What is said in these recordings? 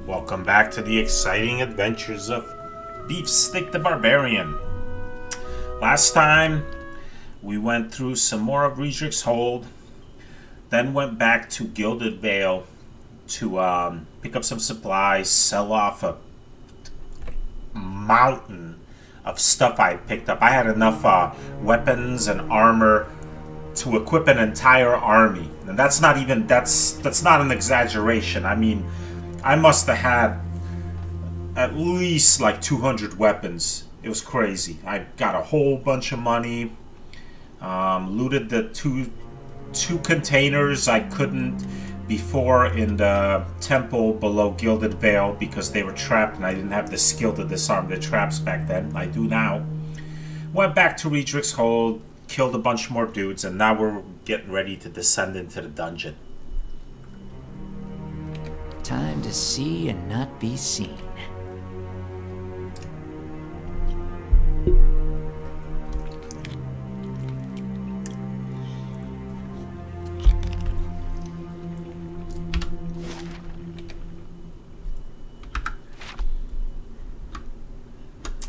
Welcome back to the exciting adventures of Beefstick the Barbarian. Last time, we went through some more of Redrix's Hold, then went back to Gilded Vale to pick up some supplies, sell off a mountain of stuff I picked up. I had enough weapons and armor to equip an entire army, and that's not an exaggeration. I mean, I must have had at least like 200 weapons. It was crazy. I got a whole bunch of money, looted the two containers I couldn't before in the temple below Gilded Vale because they were trapped and I didn't have the skill to disarm the traps back then. I do now. Went back to Redrix's Hold, killed a bunch more dudes, and now we're getting ready to descend into the dungeon. Time to see and not be seen.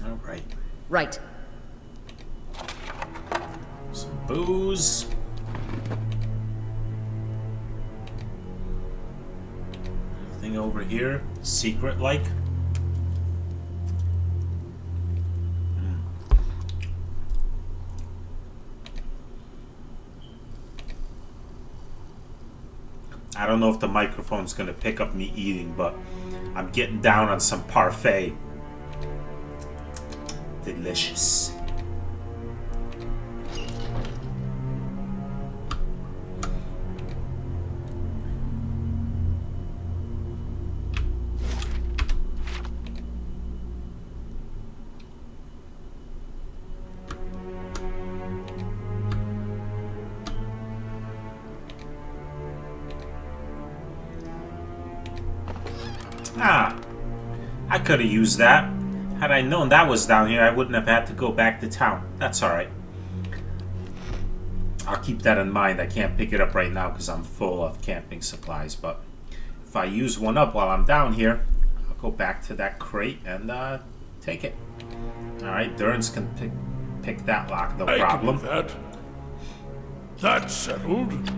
All right. Right. Some booze. Anything over here? Secret like? I don't know if the microphone's gonna pick up me eating, but I'm getting down on some parfait. Delicious. I could have used that. Had I known that was down here, I wouldn't have had to go back to town. That's alright. I'll keep that in mind. I can't pick it up right now because I'm full of camping supplies, but if I use one up while I'm down here, I'll go back to that crate and take it. Alright, Durance can pick that lock, no problem. I can do that. That's settled.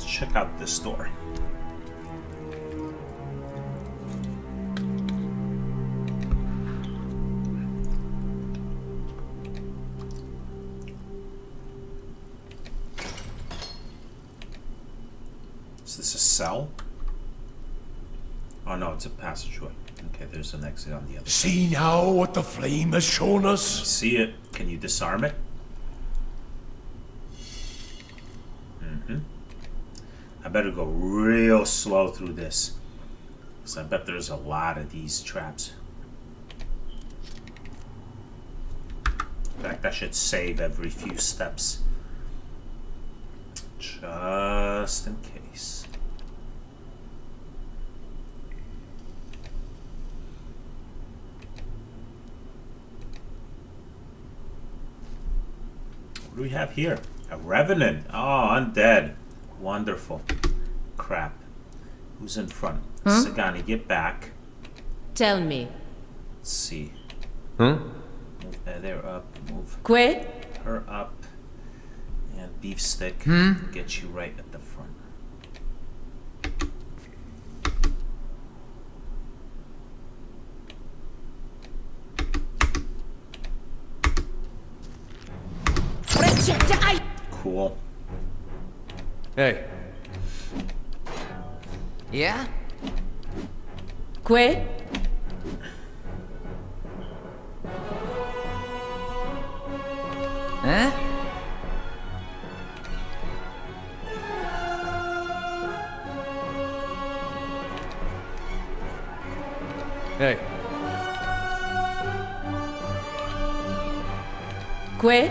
Check out this door. Is this a cell? Oh no, it's a passageway. Okay, there's an exit on the other side. See now what the flame has shown us? See it? Can you disarm it? I better go real slow through this, because I bet there's a lot of these traps. In fact, I should save every few steps, just in case. What do we have here? A revenant. Oh, undead. Wonderful. Crap. Who's in front? Sagani, get back. Tell me. Let's see. Hmm? Move there up. Move Que? her up. And Beefstick. Get you right at the front. Cool. Hey. Yeah? Que? Huh? Hey. Que?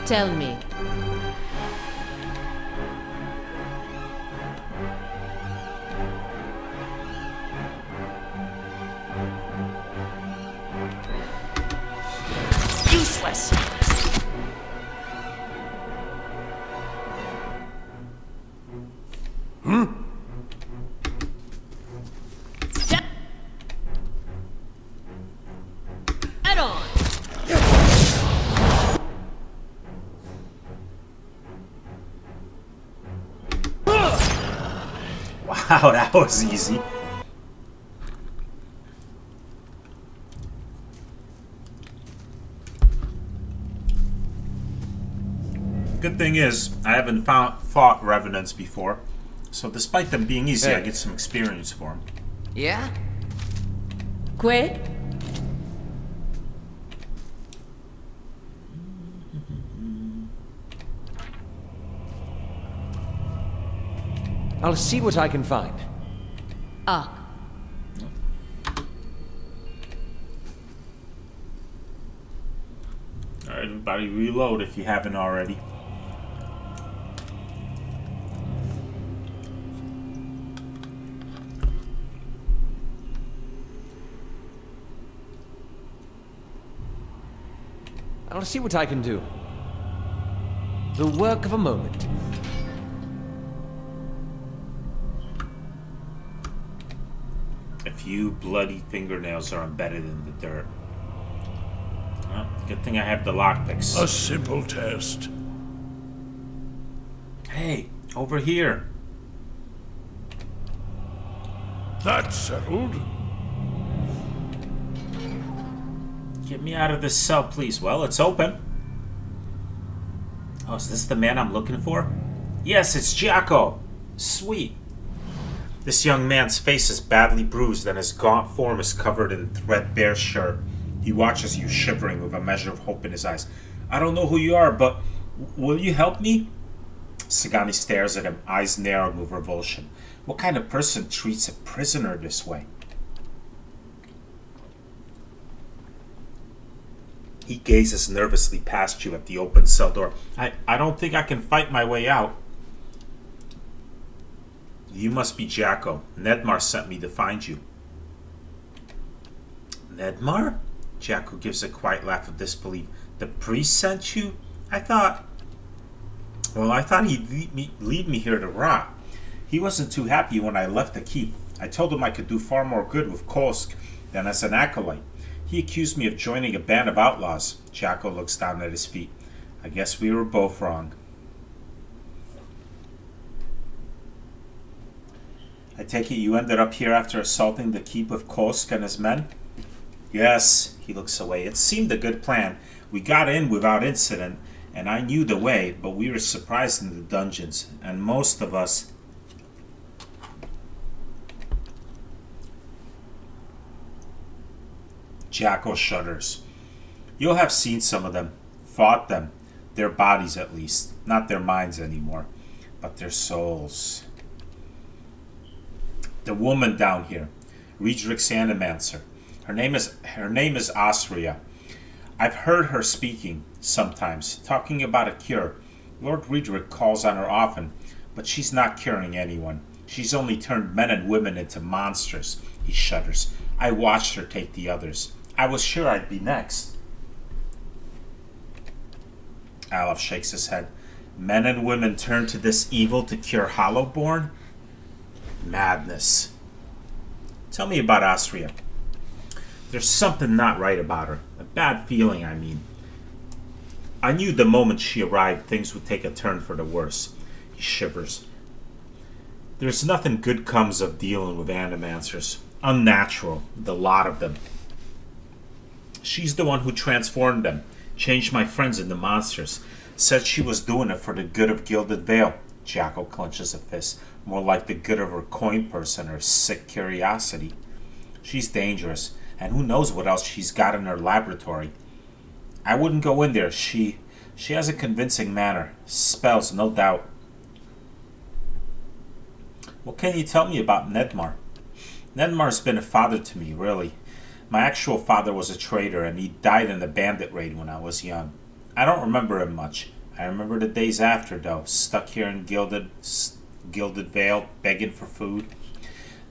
Tell me. Useless. Head on. Wow, that was easy. Good thing is, I haven't fought Revenants before, so despite them being easy, I get some experience for them. Yeah? Quit. I'll see what I can find. Ah. Alright, everybody reload if you haven't already. I'll see what I can do. The work of a moment. A few bloody fingernails are embedded in the dirt. Well, good thing I have the lockpicks. A simple test. Hey, over here. That's settled. Get me out of this cell, please. Well, it's open. Oh, is this the man I'm looking for? Yes, it's Jacko. Sweet. This young man's face is badly bruised and his gaunt form is covered in threadbare shirt. He watches you, shivering with a measure of hope in his eyes. I don't know who you are, but will you help me? Sagani stares at him, eyes narrowed with revulsion. What kind of person treats a prisoner this way? He gazes nervously past you at the open cell door. I don't think I can fight my way out. You must be Jacko. Nedmar sent me to find you. Nedmar? Jacko gives a quiet laugh of disbelief. The priest sent you? I thought he'd lead me here to rot. He wasn't too happy when I left the keep. I told him I could do far more good with Kolsk than as an acolyte. He accused me of joining a band of outlaws. Jacko looks down at his feet. I guess we were both wrong. I take it you ended up here after assaulting the keep of Kolsk and his men? Yes, he looks away. It seemed a good plan. We got in without incident, and I knew the way, but we were surprised in the dungeons, and most of us... Jacko shudders. You'll have seen some of them, fought them, their bodies at least, not their minds anymore, but their souls. The woman down here, Riedrich's Animancer. Her name is Asria. I've heard her speaking sometimes, talking about a cure. Lord Riedrich calls on her often, but she's not curing anyone. She's only turned men and women into monsters. He shudders. I watched her take the others. I was sure I'd be next. Aleph shakes his head. Men and women turn to this evil to cure Hollowborn? Madness. Tell me about Asria. There's something not right about her. A bad feeling, I mean. I knew the moment she arrived things would take a turn for the worse. He shivers. There's nothing good comes of dealing with Animancers. Unnatural, the lot of them. She's the one who transformed them, changed my friends into monsters. Said she was doing it for the good of Gilded Vale. Jacko clenches a fist. More like the good of her coin purse and her sick curiosity. She's dangerous, and who knows what else she's got in her laboratory. I wouldn't go in there. She has a convincing manner. Spells, no doubt. What can you tell me about Nedmar? Nedmar's been a father to me, really. My actual father was a trader, and he died in a bandit raid when I was young. I don't remember him much. I remember the days after, though, stuck here in Gilded Vale, begging for food.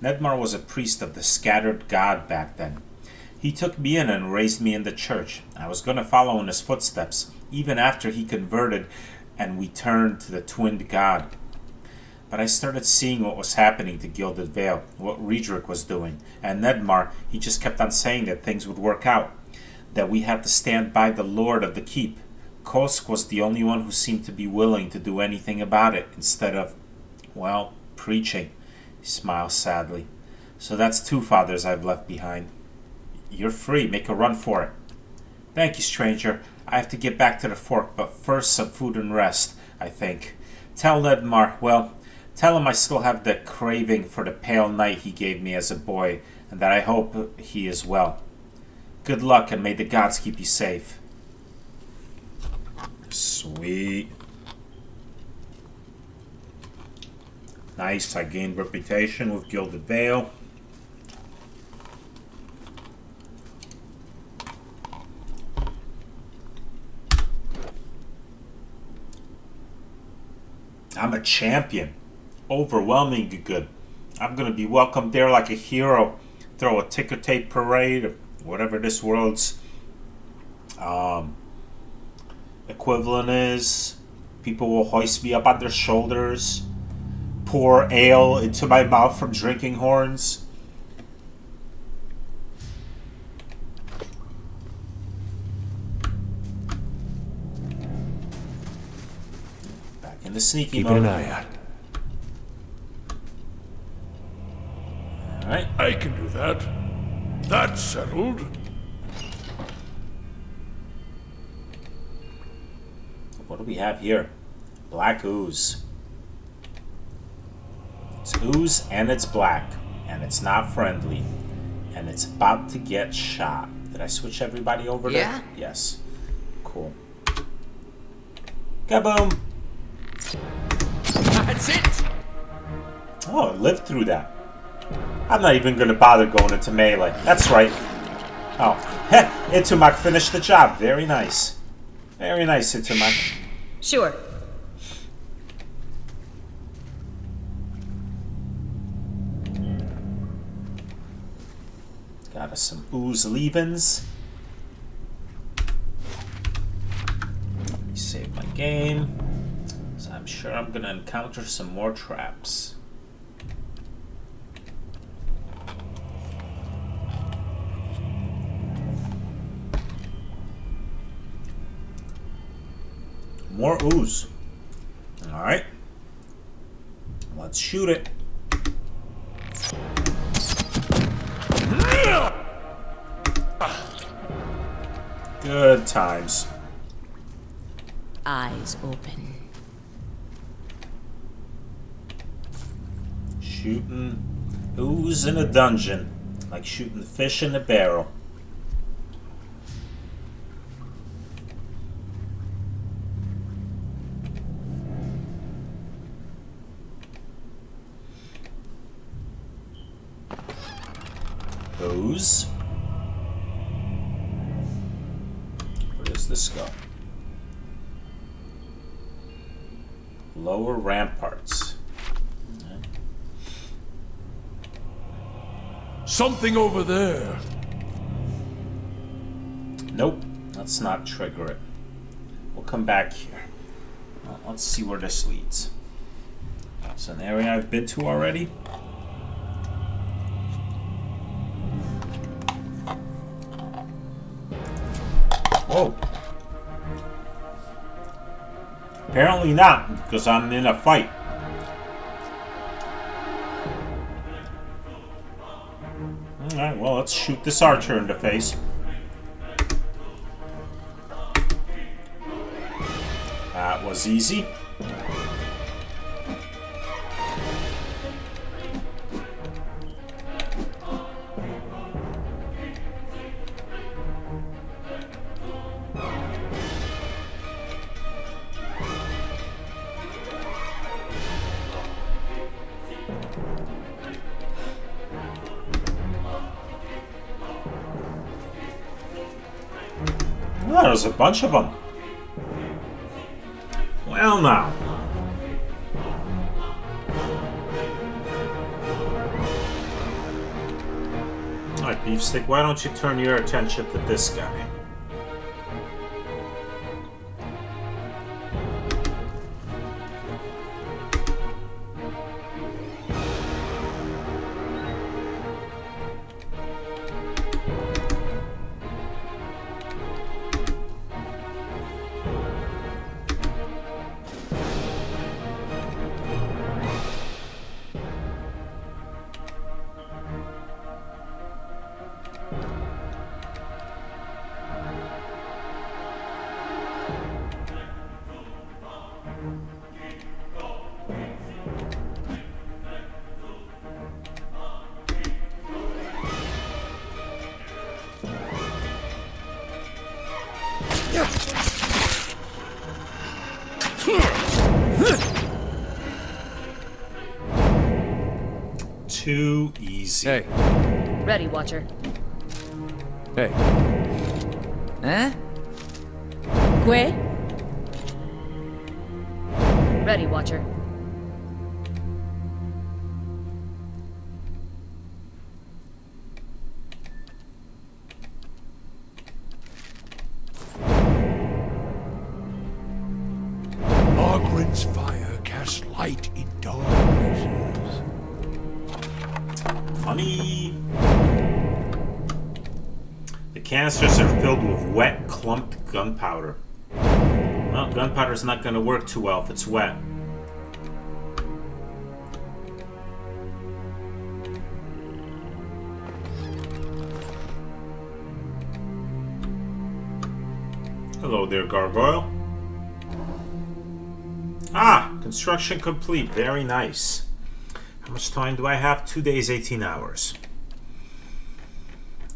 Nedmar was a priest of the scattered god back then. He took me in and raised me in the church. I was going to follow in his footsteps, even after he converted and we turned to the twinned god. But I started seeing what was happening to Gilded Vale, what Riedrich was doing, and Nedmar, he just kept on saying that things would work out, that we had to stand by the Lord of the Keep. Kosk was the only one who seemed to be willing to do anything about it, instead of, well, preaching. He smiled sadly. So that's 2 fathers I've left behind. You're free, make a run for it. Thank you, stranger. I have to get back to the fork, but first some food and rest, I think. Tell Nedmar, well, tell him I still have the craving for the pale night he gave me as a boy, and that I hope he is well. Good luck, and may the gods keep you safe. Sweet. Nice, I gained reputation with Gilded Vale. I'm a champion. Overwhelmingly good. I'm going to be welcomed there like a hero. Throw a ticker tape parade, or whatever this world's equivalent is. People will hoist me up on their shoulders. Pour ale into my mouth from drinking horns. Back in the sneaky mode. Keeping an eye out. Alright. I can do that. That's settled. What do we have here? Black ooze. It's ooze and it's black. And it's not friendly. And it's about to get shot. Did I switch everybody over there? Yeah? Yes. Cool. Kaboom! That's it! Oh, it lived through that. I'm not even going to bother going into melee. That's right. Oh, heh, Itumak finished the job. Very nice. Very nice, Itumak. Sure. Got us some ooze leavings. Save my game. So I'm sure I'm going to encounter some more traps. More ooze. Alright. Let's shoot it. Good times. Eyes open. Shooting ooze in a dungeon. Like shooting fish in a barrel. Ooze. Where does this go? Lower ramparts. Okay. Something over there. Nope, let's not trigger it. We'll come back here. Well, let's see where this leads. It's an area I've been to already. Whoa. Apparently not, because I'm in a fight. Alright, well, let's shoot this archer in the face. That was easy. Oh, there's a bunch of them. Well, now. Alright, Beefstick, why don't you turn your attention to this guy? Too easy. Hey. Ready, Watcher. Hey. Huh? Que? Ready, Watcher. Margaret's fire casts light in dark places. Funny. The canisters are filled with wet, clumped gunpowder. Well, gunpowder's not going to work too well if it's wet. Hello there, Gargoyle. Ah, construction complete. Very nice. How much time do I have? 2 days, 18 hours.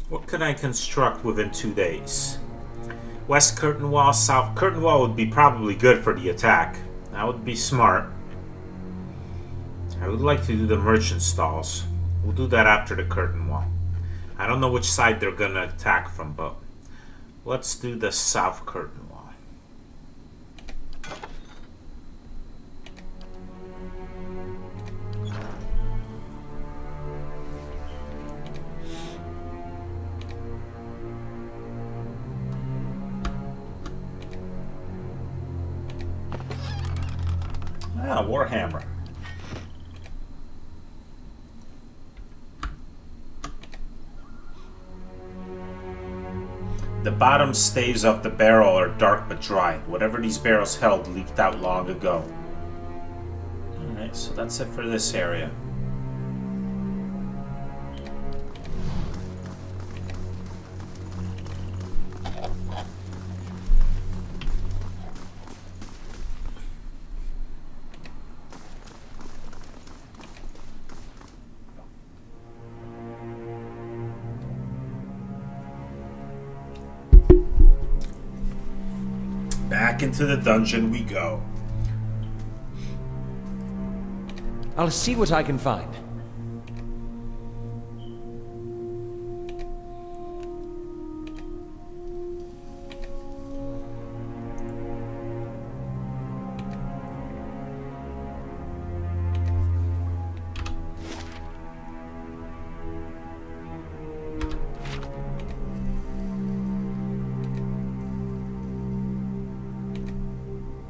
What could I construct within 2 days? West curtain wall, south curtain wall would be probably good for the attack. That would be smart. I would like to do the merchant stalls. We'll do that after the curtain wall. I don't know which side they're gonna attack from, but let's do the south curtain wall. Ah, Warhammer. The bottom staves of the barrel are dark but dry. Whatever these barrels held leaked out long ago. Alright, so that's it for this area. Back into the dungeon we go. I'll see what I can find.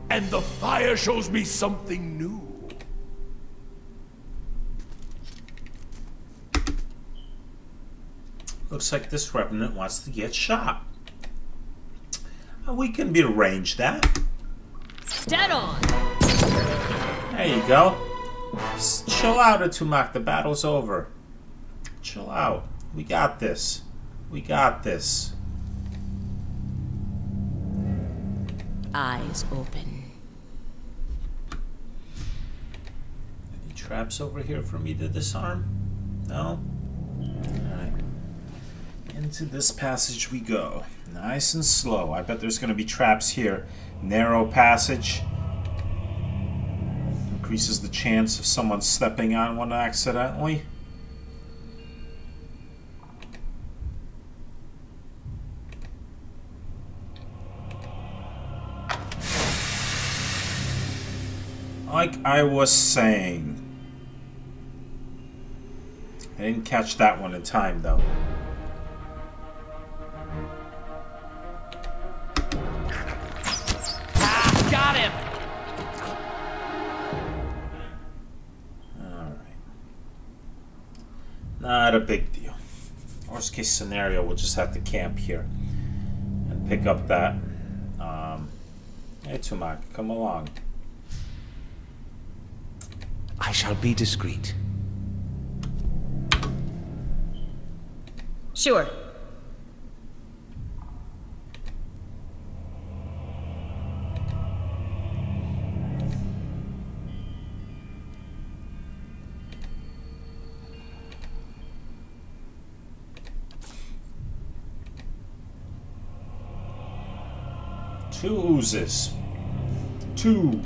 And the fire shows me something new. Looks like this revenant wants to get shot. We can rearrange that. Dead on! There you go. Just chill out, Atumak. The battle's over. Chill out. We got this. We got this. Eyes open. Any traps over here for me to disarm? No? Alright. Into this passage we go. Nice and slow. I bet there's going to be traps here. Narrow passage. Increases the chance of someone stepping on one accidentally. Like I was saying. I didn't catch that one in time, though. Ah, got him! Alright. Not a big deal. Worst case scenario, we'll just have to camp here. And pick up that. Hey, Tumak, come along. I shall be discreet. Sure. Two oozes. Two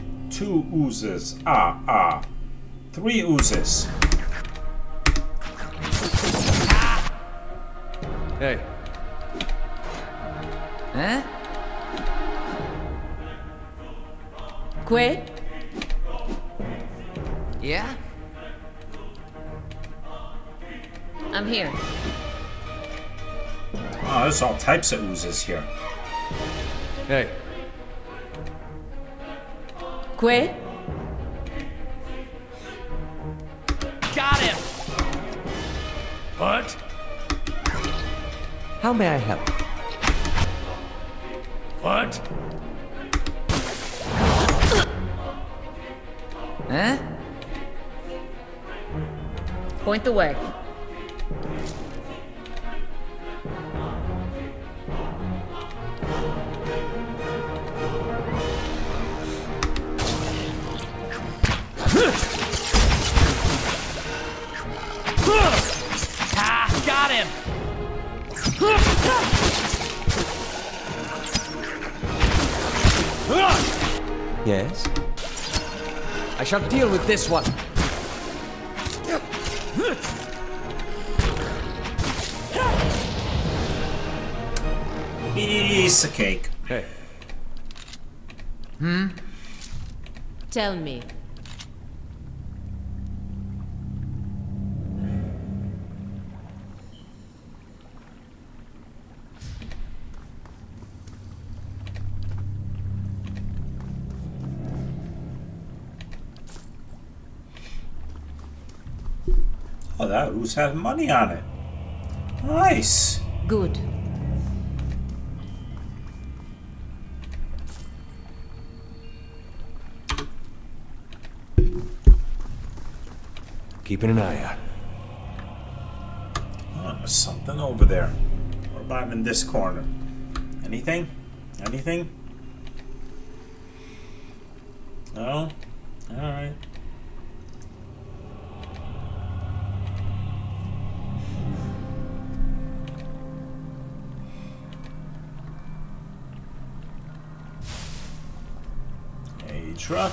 oozes. Ah. 3 oozes. Hey. Huh? Que? Yeah? I'm here. Oh, there's all types of oozes here. Hey. Que? Got him! What? How may I help? What? Huh? Point the way. Ah, got him! Yes? I shall deal with this one. Piece of cake. Hey. Tell me. Oh, that ooze has money on it. Nice. Good. Keeping an eye out. Oh, there's something over there. What about in this corner? Anything? Anything? No? Alright. Truck.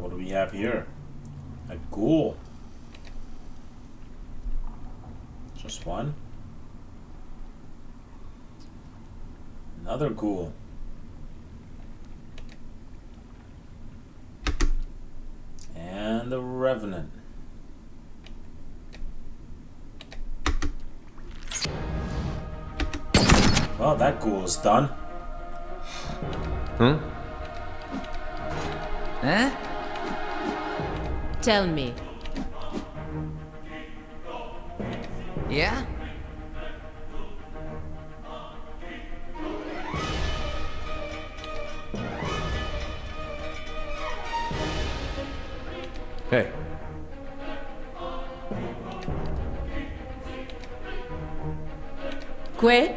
What do we have here? A ghoul. Just one? Another ghoul. And the Revenant. Well, that ghoul is done. Huh? Huh? Tell me. Yeah? Hey. Quit?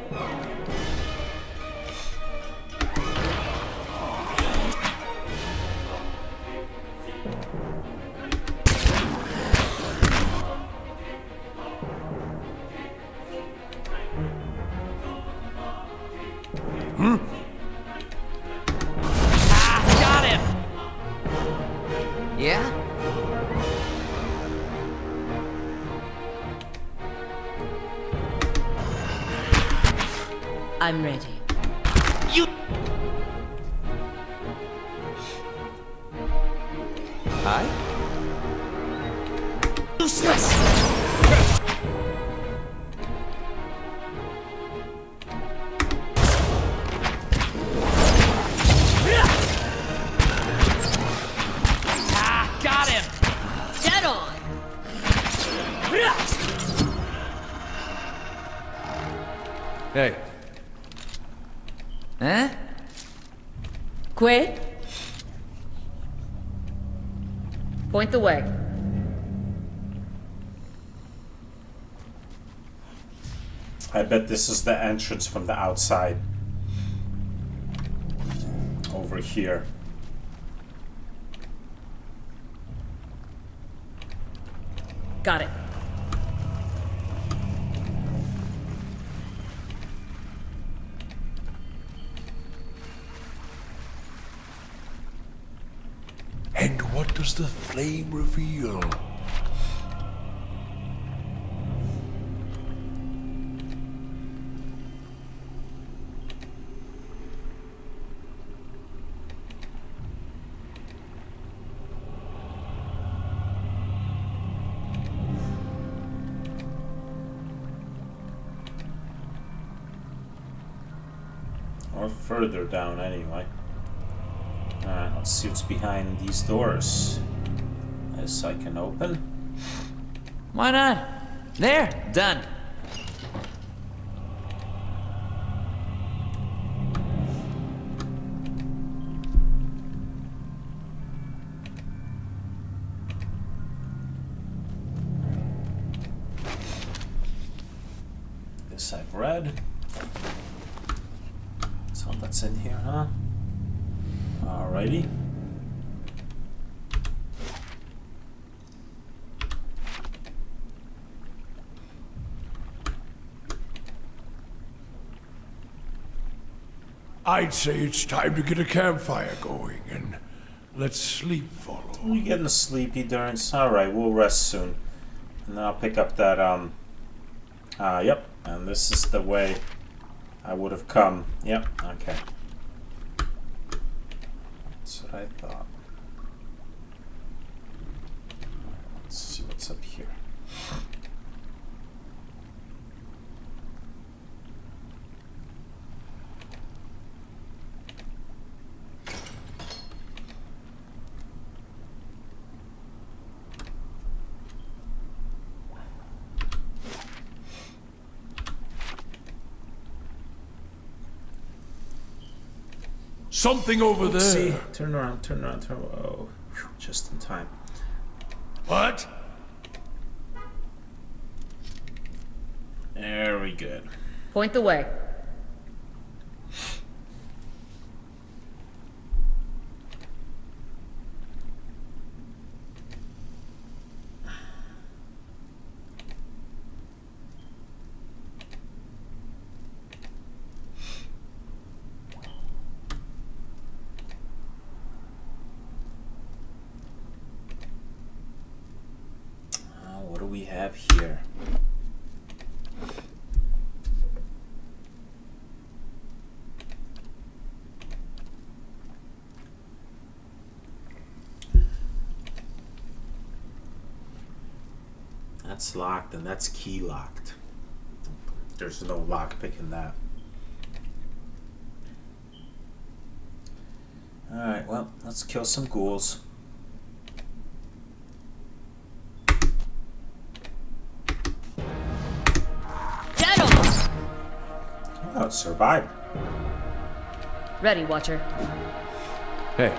Got him! Yeah? I'm ready. You... Hi? Useless! Got him! Dead on! Hey. Huh? Quit? Point the way. I bet this is the entrance from the outside. Over here. Got it. And what does the flame reveal? Or further down, anyway. Alright, let's see what's behind these doors. This I can open. Why not? There, done. This I've read. So that's in here, huh? Alrighty. I'd say it's time to get a campfire going and let sleep follow. You getting sleepy, Durance? Alright, we'll rest soon. And then I'll pick up that, yep. And this is the way I would have come. Yep, okay. That's what I thought. Let's see what's up here. Something over See, there. turn around, turn around, turn around. Oh, whew, just in time. What? Very good. Point the way. What do we have here? That's locked and that's key locked. There's no lock picking that. Alright, well, let's kill some ghouls. Oh, it survived. Ready, Watcher. Hey.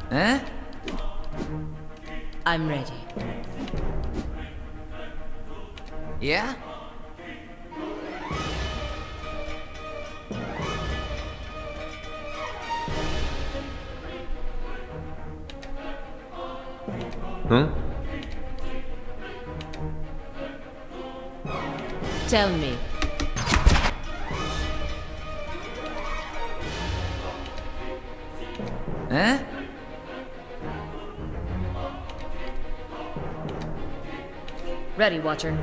Huh? I'm ready. Yeah? Hmm? Tell me. Huh? Ready, Watcher.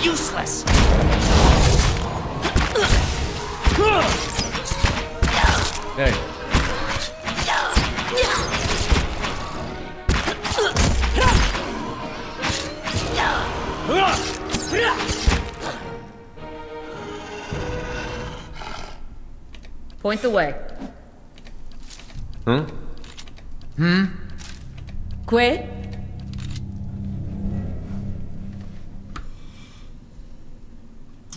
Useless! Hey. Point the way. Que?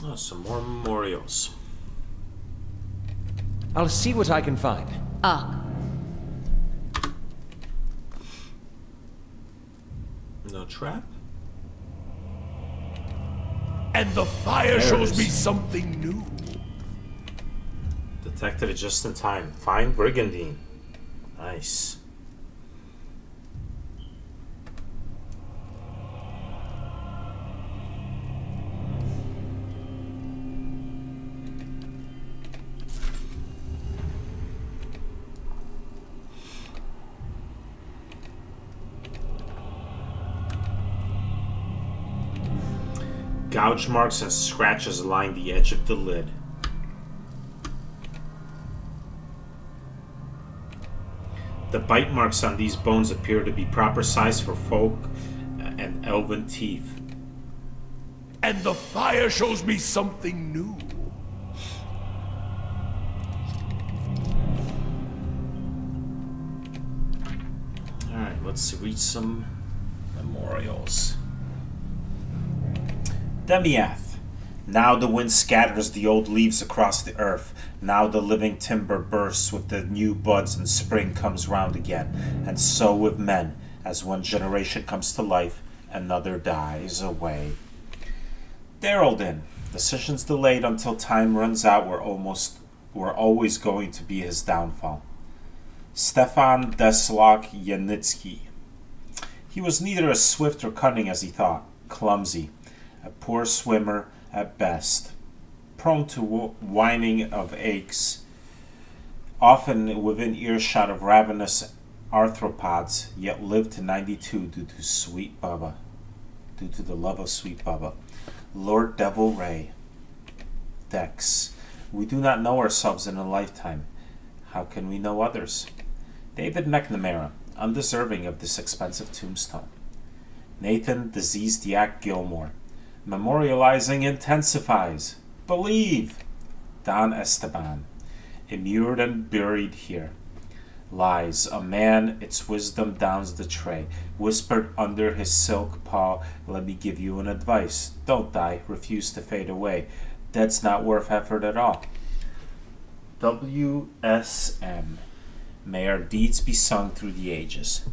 Oh, some more memorials. I'll see what I can find. Ah. No trap? And the fire shows me something new. Detected it just in time. Find Brigandine. Nice. Gouge marks and scratches line the edge of the lid. The bite marks on these bones appear to be proper size for folk and elven teeth. And the fire shows me something new. Alright, let's read some memorials. Demiath. Now the wind scatters the old leaves across the earth. Now the living timber bursts with the new buds and spring comes round again. And so with men, as one generation comes to life, another dies away. Darrelldin. Decisions delayed until time runs out were always going to be his downfall. Stefan Deslok Yanitsky. He was neither as swift or cunning as he thought. Clumsy. A poor swimmer at best, prone to whining of aches, often within earshot of ravenous arthropods, yet lived to 92 due to the love of sweet Bubba. Lord Devil Ray. Dex. We do not know ourselves in a lifetime. How can we know others? David McNamara, undeserving of this expensive tombstone. Nathan Diseased Yak Gilmore. Memorializing intensifies. Believe. Don Esteban. Immured and buried here. Lies. A man, its wisdom downs the tray. Whispered under his silk paw, let me give you an advice. Don't die. Refuse to fade away. Dead's not worth effort at all. WSM. May our deeds be sung through the ages.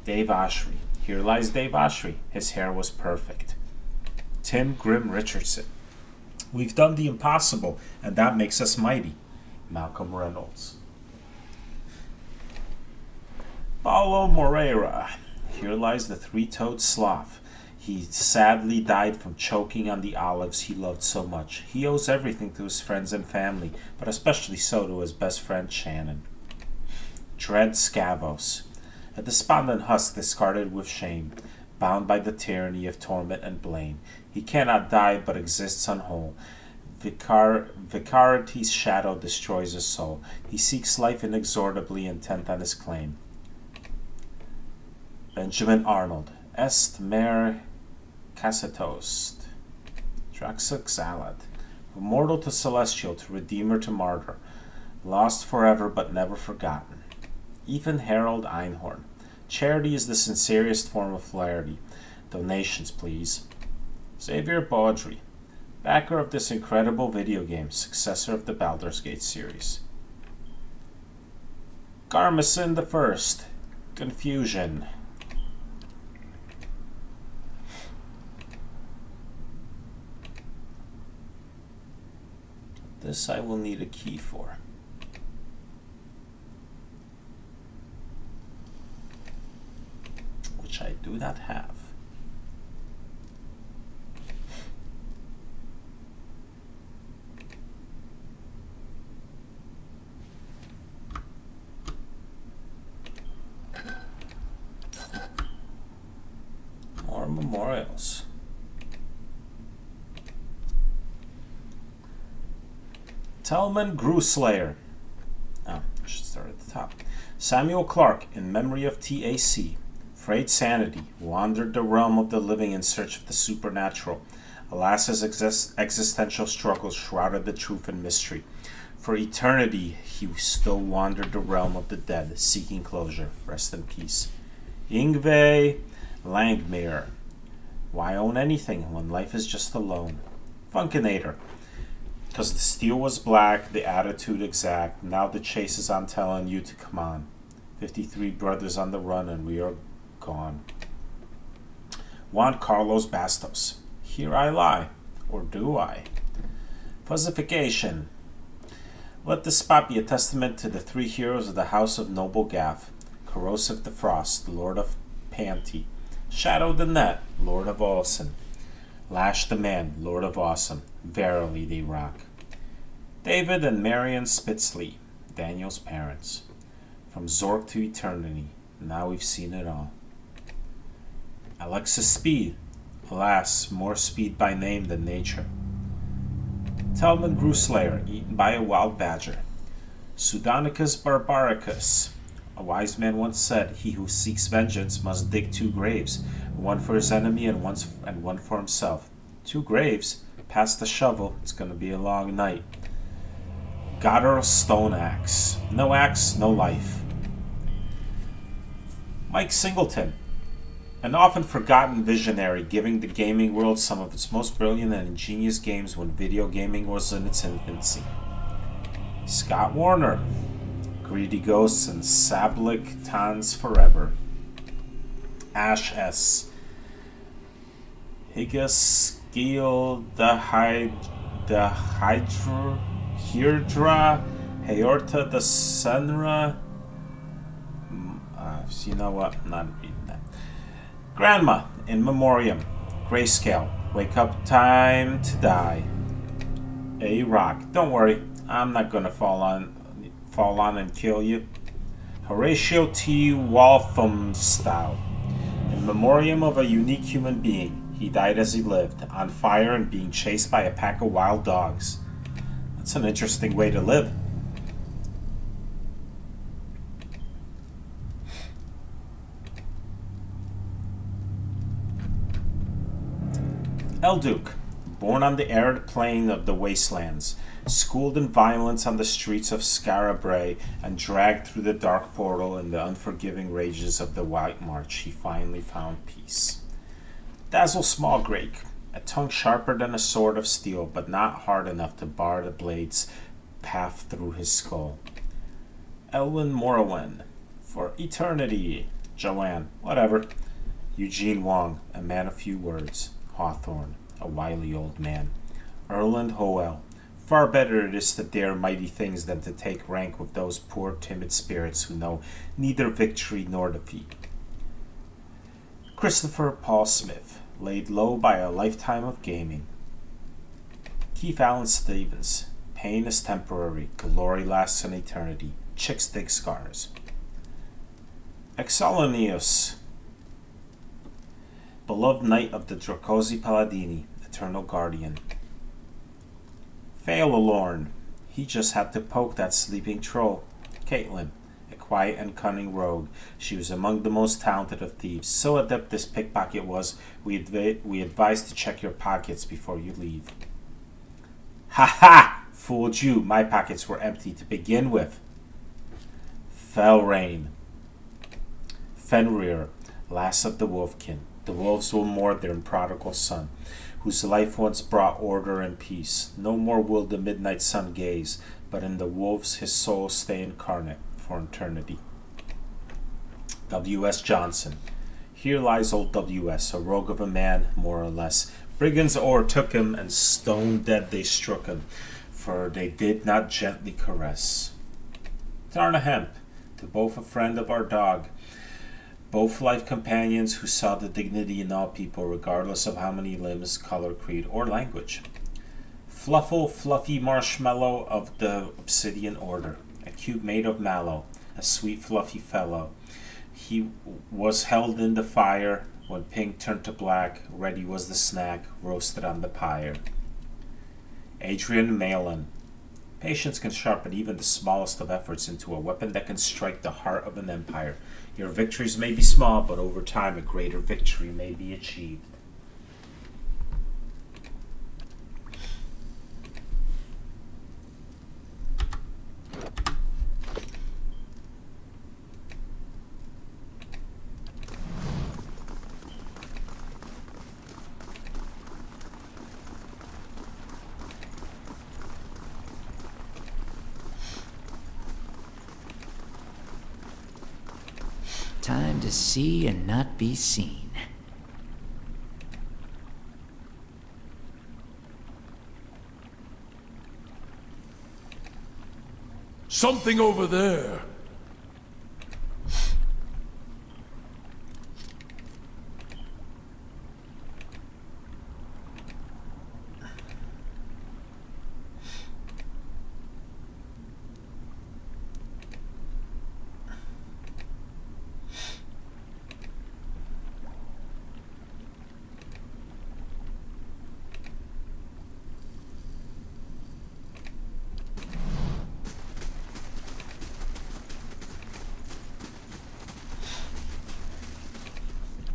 Dave Oshry. Here lies Dave Oshry. His hair was perfect. Tim Grim Richardson. We've done the impossible, and that makes us mighty. Malcolm Reynolds. Paulo Moreira. Here lies the three-toed sloth. He sadly died from choking on the olives he loved so much. He owes everything to his friends and family, but especially so to his best friend Shannon. Dread Scavos. A despondent husk discarded with shame, bound by the tyranny of torment and blame. He cannot die, but exists unwhole. Vicarity's shadow destroys his soul. He seeks life inexorably, intent on his claim. Benjamin Arnold. Est mer cassatost. Draxoxalad. From mortal to celestial, to redeemer to martyr. Lost forever, but never forgotten. Ethan Harold Einhorn. Charity is the sincerest form of flaherty. Donations, please. Xavier Baudry, backer of this incredible video game, successor of the Baldur's Gate series. Garmison the First. Confusion. This I will need a key for. Which I do not have. More memorials. Telman Grewslayer. Oh, I should start at the top. Samuel Clark, in memory of TAC, frayed sanity, wandered the realm of the living in search of the supernatural. Alas, his existential struggles shrouded the truth in mystery. For eternity, he still wandered the realm of the dead, seeking closure. Rest in peace. Yngve Langmuir. Why own anything when life is just a loan? Funkinator. Because the steel was black, the attitude exact. Now the chase is on telling you to come on. 53 brothers on the run and we are gone. Juan Carlos Bastos. Here I lie. Or do I? Fuzzification. Let this spot be a testament to the three heroes of the House of Noble Gaff. Corrosive the Frost, Lord of Panty. Shadow the Net, Lord of Olsen. Lash the Man, Lord of Awesome. Verily they rock. David and Marion Spitzley, Daniel's parents. From Zork to eternity, now we've seen it all. Alexis Speed, alas, more speed by name than nature. Telman Grewslayer, eaten by a wild badger. Pseudonicus Barbaricus. A wise man once said, he who seeks vengeance must dig 2 graves, one for his enemy and one for himself. 2 graves? Pass the shovel, it's going to be a long night. Goddard Stone Axe. No axe, no life. Mike Singleton. An often forgotten visionary, giving the gaming world some of its most brilliant and ingenious games when video gaming was in its infancy. Scott Warner. Greedy Ghosts and Sablik Tans Forever. Ash S. Higaskiel the Hydra Hirdra Heorta the Senra. You know what? I'm not reading that. Grandma, in memoriam. Grayscale. Wake up, time to die. A rock. Don't worry, I'm not gonna fall on and kill you. Horatio T. Walthamstow. In memoriam of a unique human being. He died as he lived, on fire and being chased by a pack of wild dogs. That's an interesting way to live. Elduke, born on the arid plain of the wastelands, schooled in violence on the streets of Scarabray, and dragged through the dark portal in the unforgiving rages of the White March, he finally found peace. Dazzle Smallgrake, a tongue sharper than a sword of steel, but not hard enough to bar the blade's path through his skull. Elwyn Morrowen, for eternity. Joanne, whatever. Eugene Wong, a man of few words. Hawthorne, a wily old man. Erland Hoel, far better it is to dare mighty things than to take rank with those poor timid spirits who know neither victory nor defeat. Christopher Paul Smith, laid low by a lifetime of gaming. Keith Allen Stevens, pain is temporary, glory lasts an eternity. Chicks dig scars. Exolanius, beloved knight of the Dracosi Paladini, eternal guardian. Failorn, he just had to poke that sleeping troll. Caitlin, a quiet and cunning rogue. She was among the most talented of thieves. So adept this pickpocket was, we advised to check your pockets before you leave. Ha ha! Fooled you, my pockets were empty to begin with. Felrain. Fenrir, last of the Wolfkin. The wolves will mourn their prodigal son, whose life once brought order and peace. No more will the midnight sun gaze, but in the wolves his soul stay incarnate for eternity. W.S. Johnson. Here lies old W.S., a rogue of a man, more or less. Brigands o'ertook him, and stone dead they struck him. for they did not gently caress. Tarna Hemp, to both a friend of our dog, both life companions who saw the dignity in all people, regardless of how many limbs, color, creed, or language. Fluffle, fluffy marshmallow of the Obsidian Order, a cube made of mallow, a sweet, fluffy fellow. He was held in the fire when pink turned to black. Ready was the snack, roasted on the pyre. Adrian Malin. Patience can sharpen even the smallest of efforts into a weapon that can strike the heart of an empire. Your victories may be small, but over time a greater victory may be achieved. Time to see and not be seen. Something over there.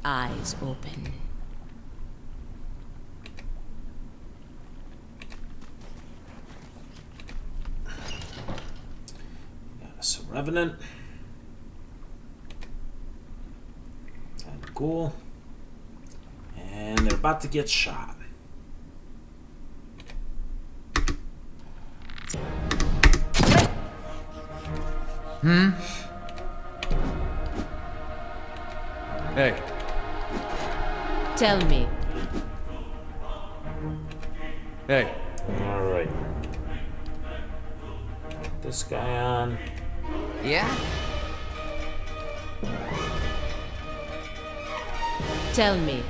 Eyes open. Got us a Revenant. And a Ghoul. And they're about to get shot. Hey. Tell me. Hey. Alright. Put this guy on. Yeah? Tell me.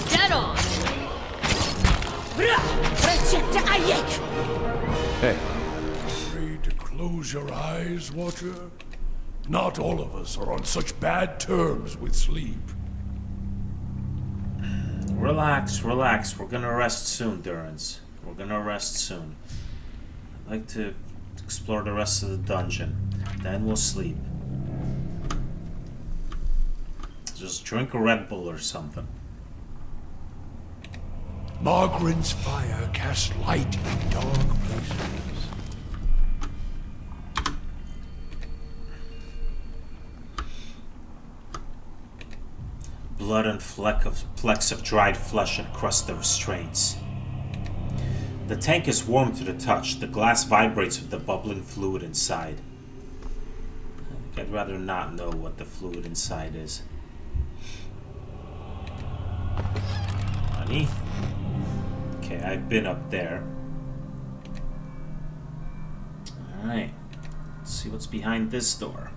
Dead on. Hey. Afraid to close your eyes, Watcher? Not all of us are on such bad terms with sleep. Relax, relax. We're gonna rest soon, Durans. We're gonna rest soon. I'd like to explore the rest of the dungeon. Then we'll sleep. Just drink a Red Bull or something. Margaret's fire casts light in dark places. Blood and flecks of dried flesh encrust the restraints. The tank is warm to the touch. The glass vibrates with the bubbling fluid inside. I think I'd rather not know what the fluid inside is. Honey? Okay, I've been up there. Alright. Let's see what's behind this door.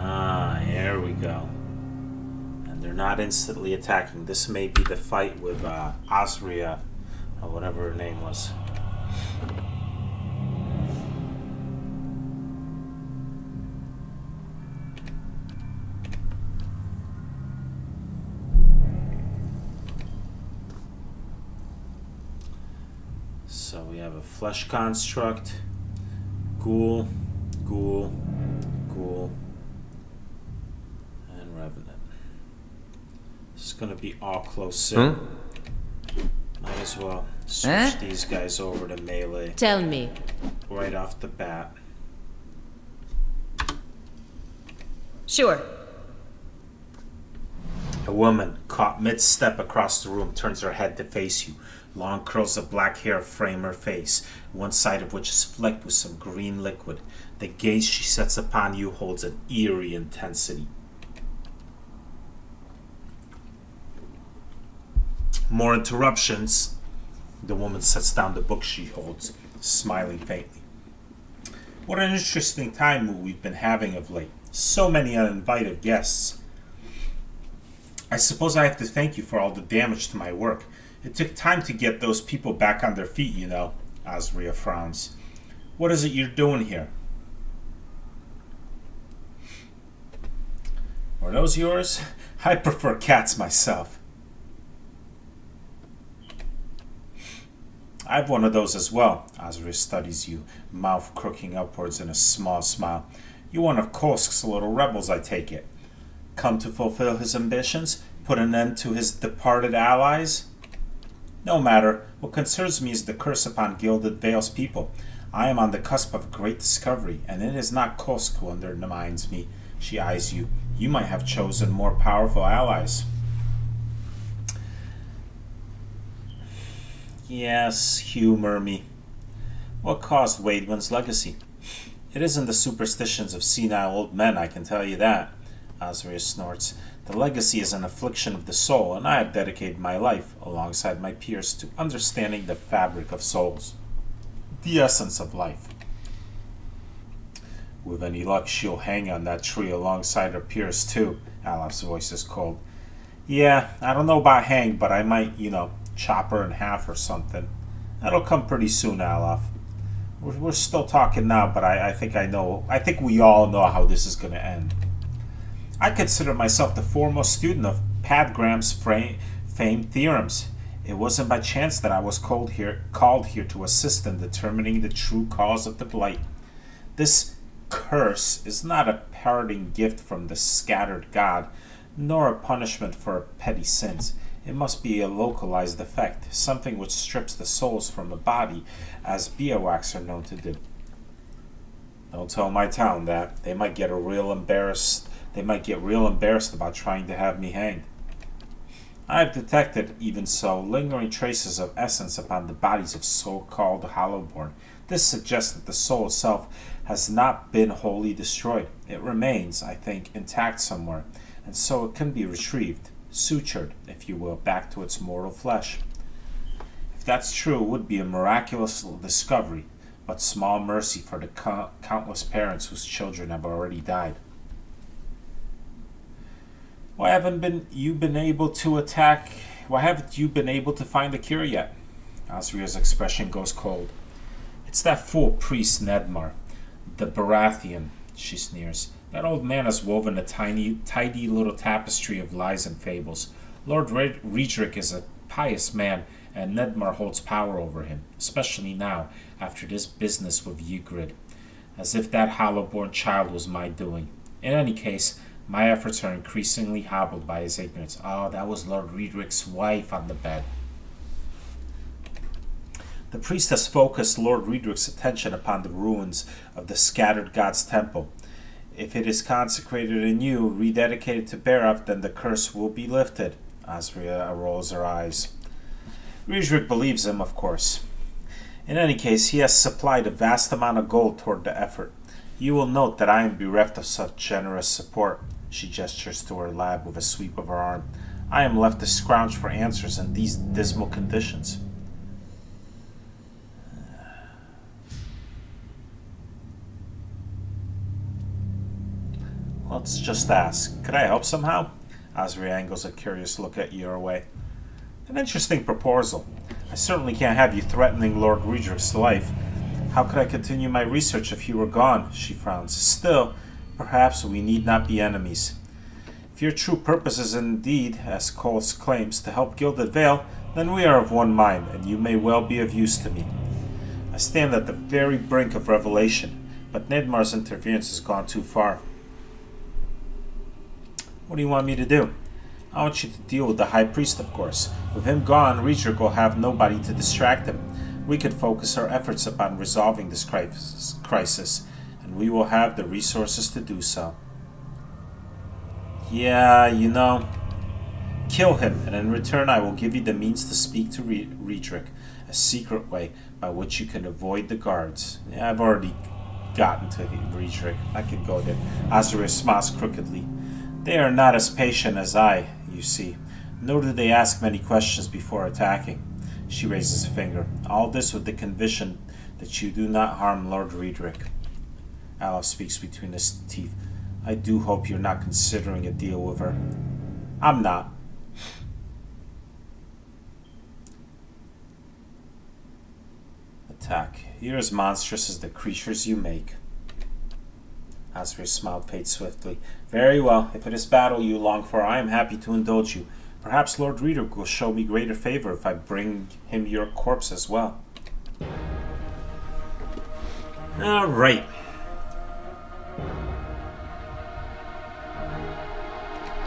Ah, here we go. And they're not instantly attacking. This may be the fight with Osria, or whatever her name was. So we have a flesh construct, ghoul, ghoul, ghoul, and revenant. This is gonna be all close in. Might as well switch these guys over to melee Tell me. right off the bat. Sure. A woman, caught mid-step across the room, turns her head to face you. Long curls of black hair frame her face, one side of which is flecked with some green liquid. The gaze she sets upon you holds an eerie intensity. More interruptions. The woman sets down the book she holds, smiling faintly. What an interesting time we've been having of late. So many uninvited guests. I suppose I have to thank you for all the damage to my work. It took time to get those people back on their feet, you know. Azria frowns. What is it you're doing here? Are those yours? I prefer cats myself. I have one of those as well. Azria studies you, mouth crooking upwards in a small smile. You're one of Kolsk's little rebels, I take it. Come to fulfill his ambitions? Put an end to his departed allies? No matter. What concerns me is the curse upon Gilded Vale's people. I am on the cusp of a great discovery, and it is not Kolsk who undermines me. She eyes you. You might have chosen more powerful allies. Yes, humor me. What caused Waidwin's legacy? It isn't the superstitions of senile old men, I can tell you that. Azria snorts. The legacy is an affliction of the soul, and I have dedicated my life, alongside my peers, to understanding the fabric of souls. The essence of life. With any luck, she'll hang on that tree alongside her peers, too. Alaf's voice is cold. Yeah, I don't know about hang, but I might, chop her in half or something. That'll come pretty soon, Alaf. We're still talking now, but I think we all know how this is going to end. I consider myself the foremost student of Padgram's famed theorems. It wasn't by chance that I was called here to assist in determining the true cause of the blight. This curse is not a parting gift from the scattered god, nor a punishment for petty sins. It must be a localized effect, something which strips the souls from a body, as biowax are known to do. Don't tell my town that. They might get real embarrassed about trying to have me hanged. I have detected, even so, lingering traces of essence upon the bodies of so-called Hollowborn. This suggests that the soul itself has not been wholly destroyed. It remains, I think, intact somewhere, and so it can be retrieved, sutured, if you will, back to its mortal flesh. If that's true, it would be a miraculous discovery, but small mercy for the countless parents whose children have already died. Why haven't you been able to find a cure yet? Azria's expression goes cold. It's that fool priest Nedmar, the Baratheon, she sneers. That old man has woven a tidy little tapestry of lies and fables. Lord Riedrich is a pious man, and Nedmar holds power over him, especially now, after this business with Ygritte. As if that Hollowborn child was my doing. In any case, my efforts are increasingly hobbled by his ignorance. Oh, that was Lord Riedrich's wife on the bed. The priest has focused Lord Riedrich's attention upon the ruins of the scattered god's temple. If it is consecrated anew, rededicated to Barath, then the curse will be lifted. Azria rolls her eyes. Riedrich believes him, of course. In any case, he has supplied a vast amount of gold toward the effort. You will note that I am bereft of such generous support. She gestures to her lab with a sweep of her arm. I am left to scrounge for answers in these dismal conditions. Let's just ask. Could I help somehow? Azria angles a curious look at your way. An interesting proposal. I certainly can't have you threatening Lord Riedrich's life. How could I continue my research if you were gone? She frowns. Still, perhaps we need not be enemies. If your true purpose is indeed, as Coles claims, to help Gilded Vale, then we are of one mind, and you may well be of use to me. I stand at the very brink of revelation, but Nedmar's interference has gone too far. What do you want me to do? I want you to deal with the High Priest, of course. With him gone, Riedrich will have nobody to distract him. We could focus our efforts upon resolving this crisis, and we will have the resources to do so. Yeah, you know. Kill him, and in return I will give you the means to speak to Riedrich, a secret way by which you can avoid the guards. Yeah, I've already gotten to Riedrich. I can go there. Azure smiles crookedly. They are not as patient as I, you see. Nor do they ask many questions before attacking. She raises a finger. All this with the conviction that you do not harm Lord Riedrich. Alof speaks between his teeth. I do hope you're not considering a deal with her. I'm not. Attack. You're as monstrous as the creatures you make. Azrael's smile fades swiftly. Very well. If it is battle you long for, I am happy to indulge you. Perhaps Lord Riedrich will show me greater favor if I bring him your corpse as well. Alright.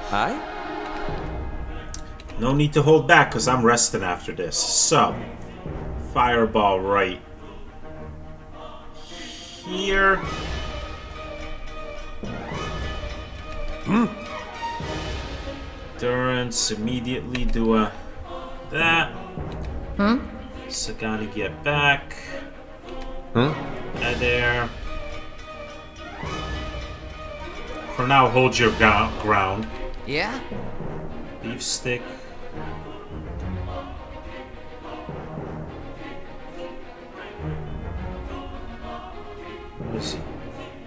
Hi? No need to hold back, because I'm resting after this. So, fireball right here. Endurance, immediately do a that. Sagani get back. There. For now, hold your ground. Yeah? Beef stick. Where is he?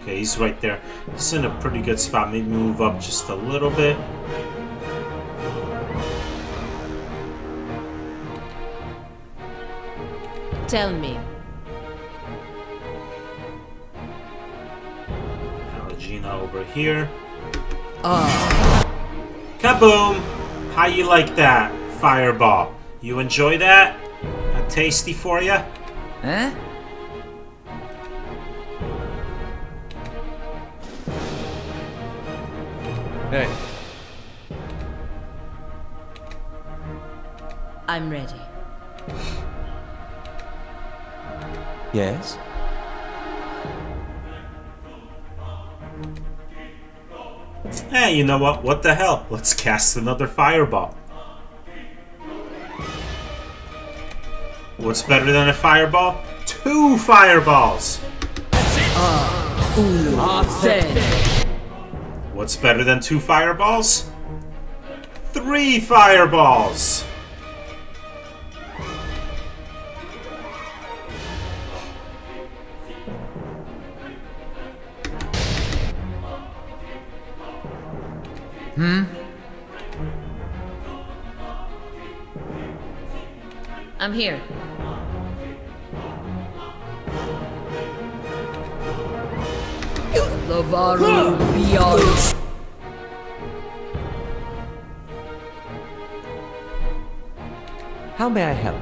Okay, he's right there. He's in a pretty good spot. Maybe move up just a little bit. Tell me. Gina over here. Kaboom! How you like that, fireball? You enjoy that? Not tasty for you? Huh? Hey. I'm ready. Yes? Hey, you know what? What the hell? Let's cast another fireball. What's better than a fireball? 2 fireballs! What's better than 2 fireballs? 3 fireballs! I'm here. Lavaru Bios. How may I help?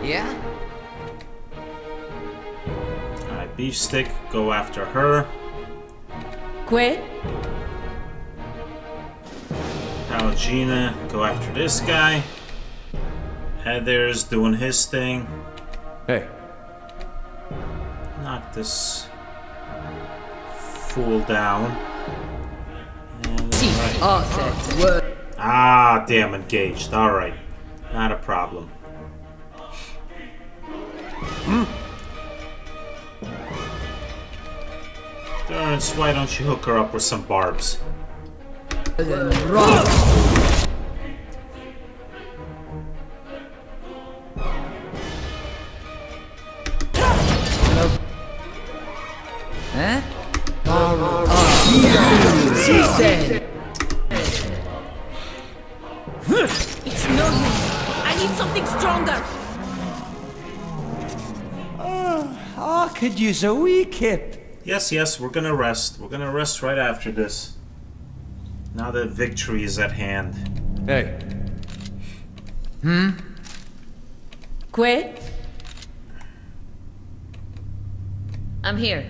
Yeah? Alright, beef stick, go after her. Que? Gina, go after this guy. Heather's doing his thing. Hey. Knock this fool down. And right. Ah, damn, engaged. Alright. Not a problem. Durance, why don't you hook her up with some barbs? Huh? It's no use. I need something stronger. I could use a wee kip. Yes, yes, we're gonna rest. We're gonna rest right after this. Now that victory is at hand. Hey. Que? I'm here.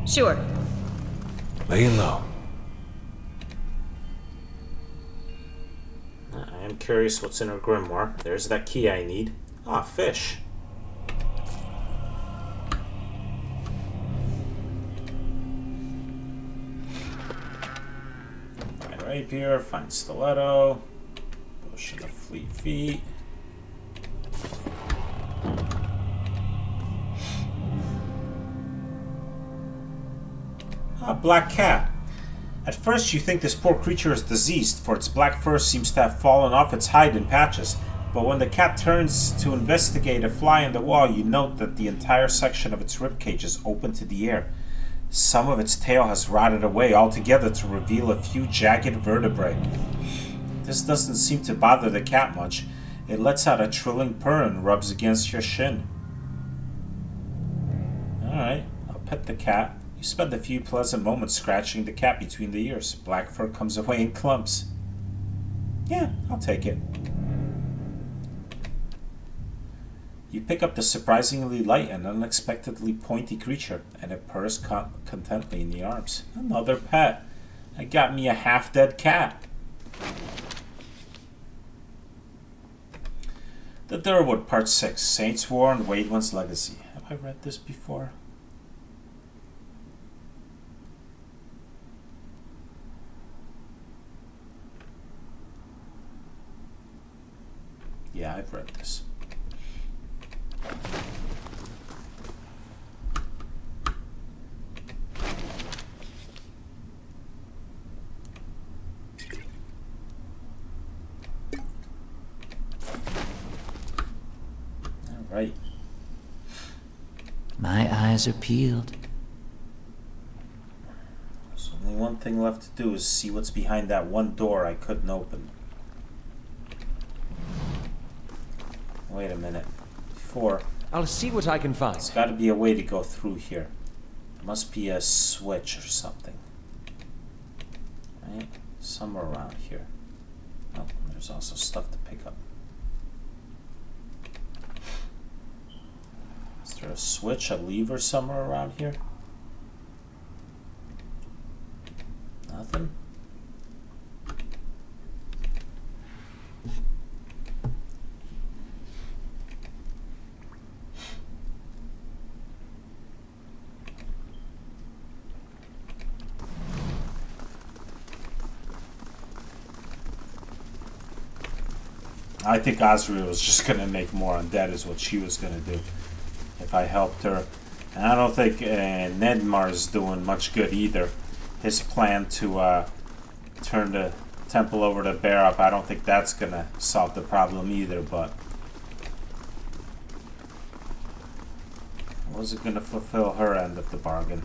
Sure. Laying low. curious what's in her grimoire. There's that key I need. Ah, fish. Find rapier, find stiletto. Potion of fleet feet. Ah, black cat. At first you think this poor creature is diseased, for its black fur seems to have fallen off its hide in patches. But when the cat turns to investigate a fly in the wall, you note that the entire section of its ribcage is open to the air. Some of its tail has rotted away altogether to reveal a few jagged vertebrae. This doesn't seem to bother the cat much. It lets out a trilling purr and rubs against your shin. Alright, I'll pet the cat. You spend a few pleasant moments scratching the cat between the ears. Black fur comes away in clumps. Yeah, I'll take it. You pick up the surprisingly light and unexpectedly pointy creature, and it purrs contently in the arms. Another pet. I got me a half-dead cat. The Durwood, Part 6. Saints' War and Wade One's Legacy. Have I read this before? Yeah, I've read this. All right. My eyes are peeled. There's only one thing left to do is see what's behind that one door I couldn't open. Wait a minute. Before, I'll see what I can find. there's got to be a way to go through here. Must be a switch or something. Right? Somewhere around here. Oh, there's also stuff to pick up. Is there a switch, a lever somewhere around here? Nothing? I think Azrael was just going to make more undead is what she was going to do if I helped her. And I don't think Nedmar's doing much good either. His plan to turn the temple over to bear up, I don't think that's going to solve the problem either, but was it going to fulfill her end of the bargain?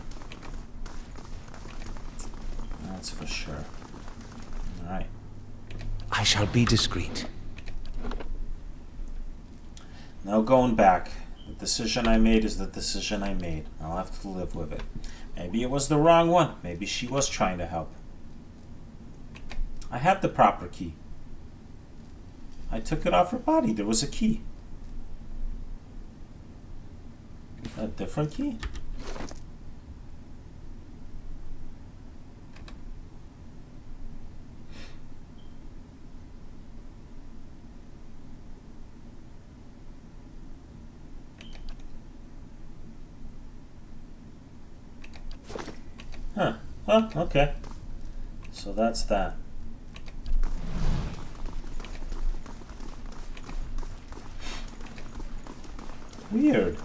That's for sure. Alright. I shall be discreet. No going back. The decision I made is the decision I made. I'll have to live with it. Maybe it was the wrong one. Maybe she was trying to help. I had the proper key. I took it off her body. There was a key. A different key? Huh. Well, okay. So that's that. Weird.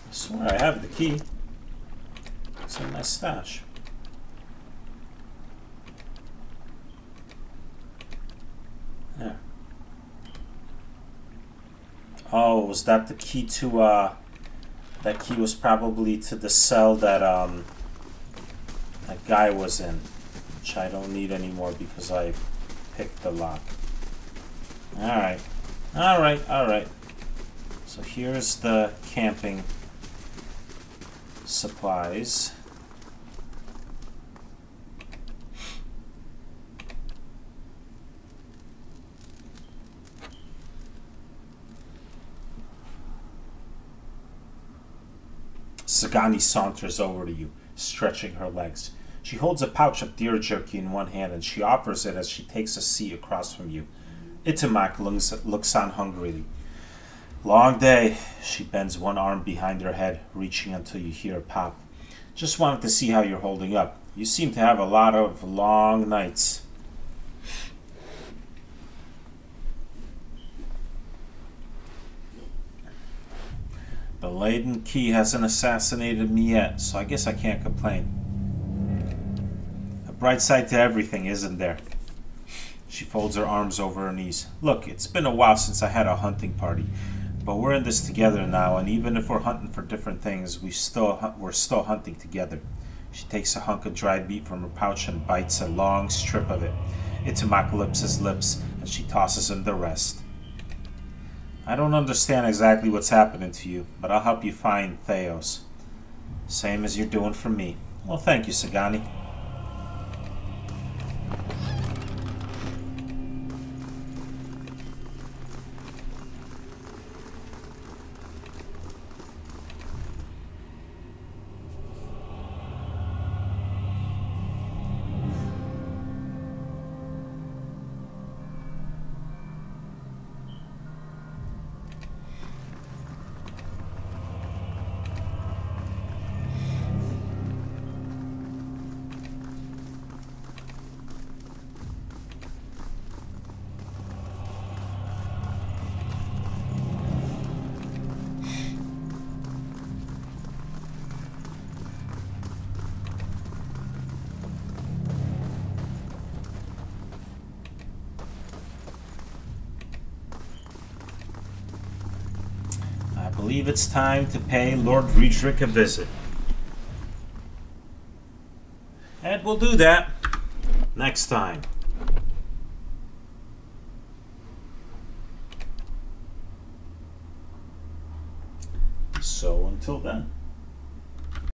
I swear I have the key. It's in my stash. There. Oh, was that the key to, that key was probably to the cell that, that guy was in, which I don't need anymore because I picked the lock. Alright. Alright, alright. So here's the camping supplies. Sagani saunters over to you, stretching her legs. She holds a pouch of deer jerky in one hand and she offers it as she takes a seat across from you. Itimak looks on hungrily. Long day. She bends one arm behind her head, reaching until you hear a pop. Just wanted to see how you're holding up. You seem to have a lot of long nights. The Laden Key hasn't assassinated me yet, so I guess I can't complain. A bright side to everything, isn't there? She folds her arms over her knees. Look, it's been a while since I had a hunting party, but we're in this together now, and even if we're hunting for different things, we're still hunting together. She takes a hunk of dried meat from her pouch and bites a long strip of it. Itimak lips his lips, and she tosses him the rest. I don't understand exactly what's happening to you, but I'll help you find Theos. Same as you're doing for me. Well, thank you, Sagani. I believe it's time to pay Lord Riedrich a visit. And we'll do that next time. So until then.